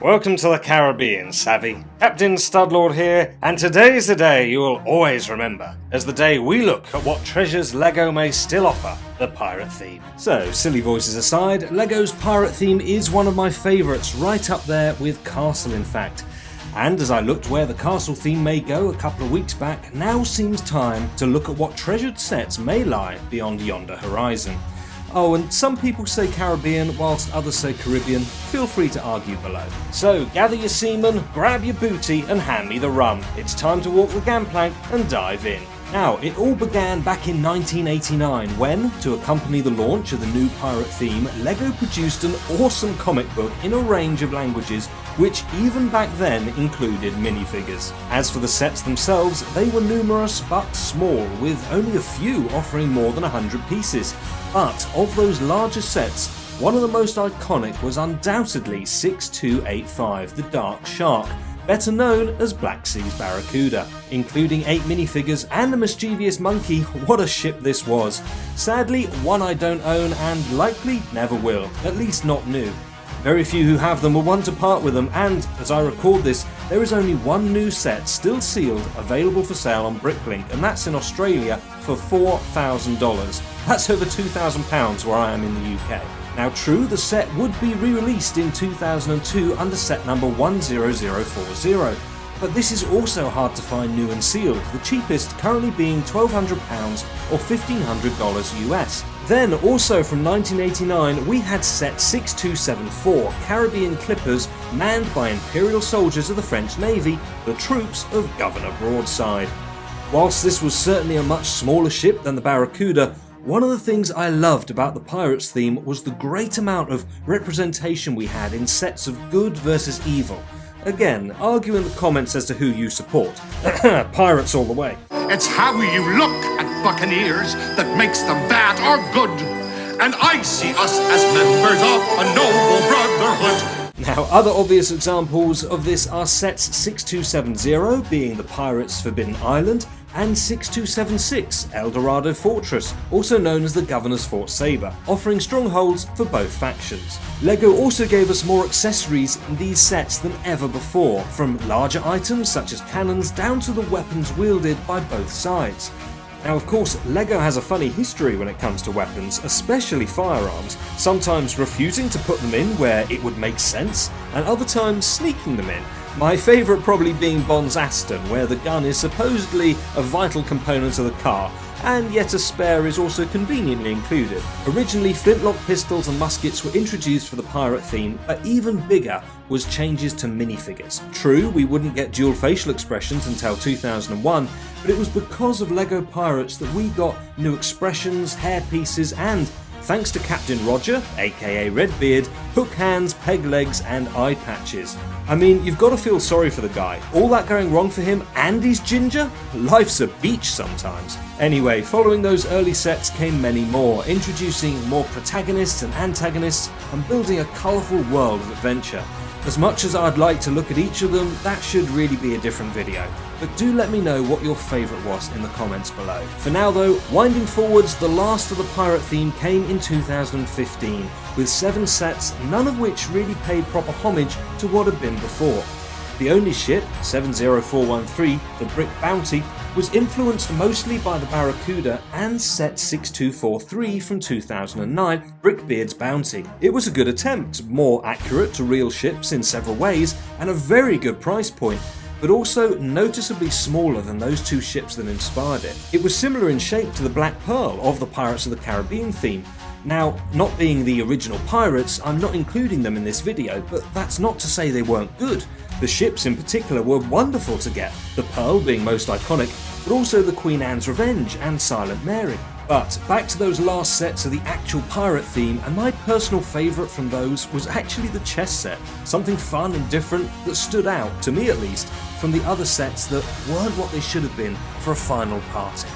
Welcome to the Caribbean, Savvy. Captain Studlord here, and today's the day you will always remember as the day we look at what treasures LEGO may still offer, the pirate theme. So, silly voices aside, LEGO's pirate theme is one of my favourites, right up there with Castle in fact. And as I looked where the castle theme may go a couple of weeks back, now seems time to look at what treasured sets may lie beyond yonder horizon. Oh, and some people say Caribbean, whilst others say Caribbean. Feel free to argue below. So, gather your seamen, grab your booty, and hand me the rum. It's time to walk the gangplank and dive in. Now, it all began back in 1989 when, to accompany the launch of the new pirate theme, LEGO produced an awesome comic book in a range of languages, which even back then included minifigures. As for the sets themselves, they were numerous but small, with only a few offering more than 100 pieces. But of those larger sets, one of the most iconic was undoubtedly 6285, the Dark Shark, better known as Black Sea's Barracuda. Including 8 minifigures and a mischievous monkey, what a ship this was. Sadly, one I don't own and likely never will, at least not new. Very few who have them will want to part with them, and as I record this, there is only one new set still sealed available for sale on Bricklink, and that's in Australia for $4,000. That's over £2,000 where I am in the UK. Now true, the set would be re-released in 2002 under set number 10040, but this is also hard to find new and sealed, the cheapest currently being £1,200 or $1,500 US. Then also from 1989 we had set 6274, Caribbean clippers manned by Imperial soldiers of the French Navy, the troops of Governor Broadside. Whilst this was certainly a much smaller ship than the Barracuda, one of the things I loved about the Pirates theme was the great amount of representation we had in sets of good versus evil. Again, argue in the comments as to who you support. Pirates all the way. It's how you look at Buccaneers that makes them bad or good. And I see us as members of a noble brotherhood. Now, other obvious examples of this are sets 6270, being the Pirates' Forbidden Island, and 6276, El Dorado Fortress, also known as the Governor's Fort Sabre, offering strongholds for both factions. LEGO also gave us more accessories in these sets than ever before, from larger items such as cannons down to the weapons wielded by both sides. Now of course, LEGO has a funny history when it comes to weapons, especially firearms, sometimes refusing to put them in where it would make sense, and other times sneaking them in. My favourite probably being Bond's Aston, where the gun is supposedly a vital component of the car, and yet a spare is also conveniently included. Originally, flintlock pistols and muskets were introduced for the pirate theme, but even bigger was changes to minifigures. True, we wouldn't get dual facial expressions until 2001, but it was because of LEGO Pirates that we got new expressions, hair pieces, and thanks to Captain Roger, aka Redbeard, hook hands, peg legs and eye patches. I mean, you've got to feel sorry for the guy. All that going wrong for him and he's ginger? Life's a beach sometimes. Anyway, following those early sets came many more, introducing more protagonists and antagonists and building a colourful world of adventure. As much as I'd like to look at each of them, that should really be a different video. But do let me know what your favourite was in the comments below. For now though, winding forwards, the last of the pirate theme came in 2015, with 7 sets, none of which really paid proper homage to what had been before. The only ship, 70413, the Brick Bounty, was influenced mostly by the Barracuda and set 6243 from 2009, Brickbeard's Bounty. It was a good attempt, more accurate to real ships in several ways, and a very good price point, but also noticeably smaller than those 2 ships that inspired it. It was similar in shape to the Black Pearl of the Pirates of the Caribbean theme. Now, not being the original pirates, I'm not including them in this video, but that's not to say they weren't good. The ships in particular were wonderful to get, the Pearl being most iconic, but also the Queen Anne's Revenge and Silent Mary. But back to those last sets of the actual pirate theme, and my personal favourite from those was actually the chess set, something fun and different that stood out, to me at least, from the other sets that weren't what they should have been for a final party.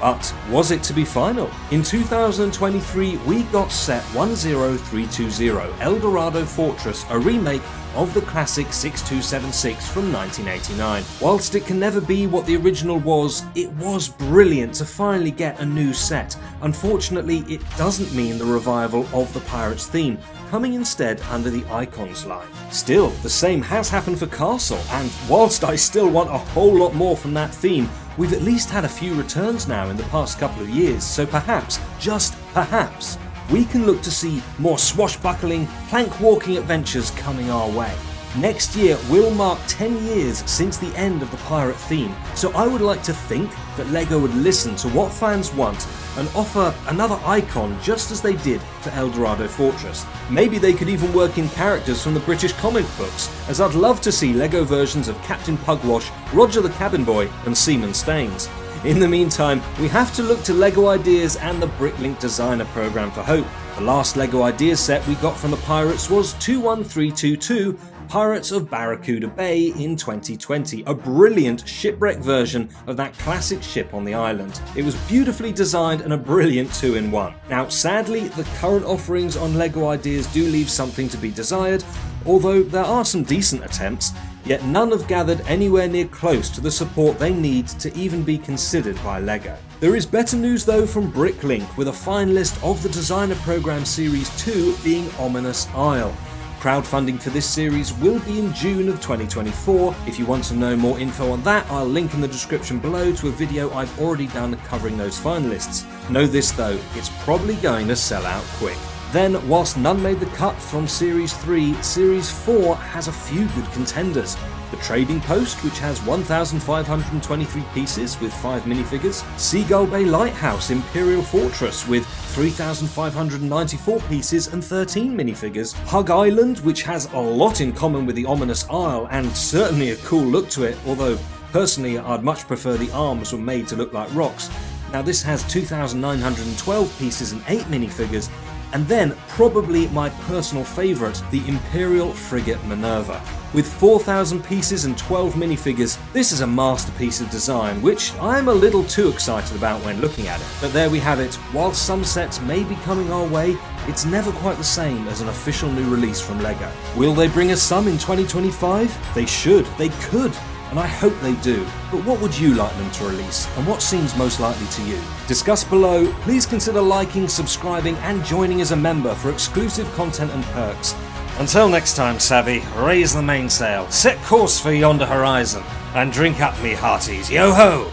But was it to be final? In 2023 we got set 10320, El Dorado Fortress, a remake of the classic 6276 from 1989. Whilst it can never be what the original was, it was brilliant to finally get a new set. Unfortunately, it doesn't mean the revival of the Pirates theme, coming instead under the Icons line. Still, the same has happened for Castle, and whilst I still want a whole lot more from that theme, we've at least had a few returns now in the past couple of years, so perhaps, just perhaps, we can look to see more swashbuckling, plank-walking adventures coming our way. Next year will mark 10 years since the end of the pirate theme, so I would like to think that LEGO would listen to what fans want and offer another icon just as they did for Eldorado Fortress. Maybe they could even work in characters from the British comic books, as I'd love to see LEGO versions of Captain Pugwash, Roger the Cabin Boy and Seaman Staines. In the meantime, we have to look to LEGO Ideas and the Bricklink Designer Programme for hope. The last LEGO Ideas set we got from the Pirates was 21322, Pirates of Barracuda Bay in 2020, a brilliant shipwreck version of that classic ship on the island. It was beautifully designed and a brilliant 2-in-1. Now sadly, the current offerings on LEGO Ideas do leave something to be desired, although there are some decent attempts, yet none have gathered anywhere near close to the support they need to even be considered by LEGO. There is better news though from Bricklink, with a finalist of the Designer Programme Series 2 being Ominous Isle. Crowdfunding for this series will be in June of 2024. If you want to know more info on that, I'll link in the description below to a video I've already done covering those finalists. Know this though, it's probably going to sell out quick. Then, whilst none made the cut from Series 3, Series 4 has a few good contenders. The Trading Post, which has 1,523 pieces with 5 minifigures. Seagull Bay Lighthouse Imperial Fortress with 3,594 pieces and 13 minifigures. Hug Island, which has a lot in common with the Ominous Isle and certainly a cool look to it, although personally I'd much prefer the arms were made to look like rocks. Now this has 2,912 pieces and 8 minifigures. And then, probably my personal favourite, the Imperial Frigate Minerva. With 4,000 pieces and 12 minifigures, this is a masterpiece of design, which I'm a little too excited about when looking at it. But there we have it, while some sets may be coming our way, it's never quite the same as an official new release from LEGO. Will they bring us some in 2025? They should, they could. And I hope they do. But what would you like them to release, and what seems most likely to you? Discuss below, please consider liking, subscribing and joining as a member for exclusive content and perks. Until next time, Savvy, raise the mainsail, set course for yonder horizon, and drink up me hearties, yo-ho!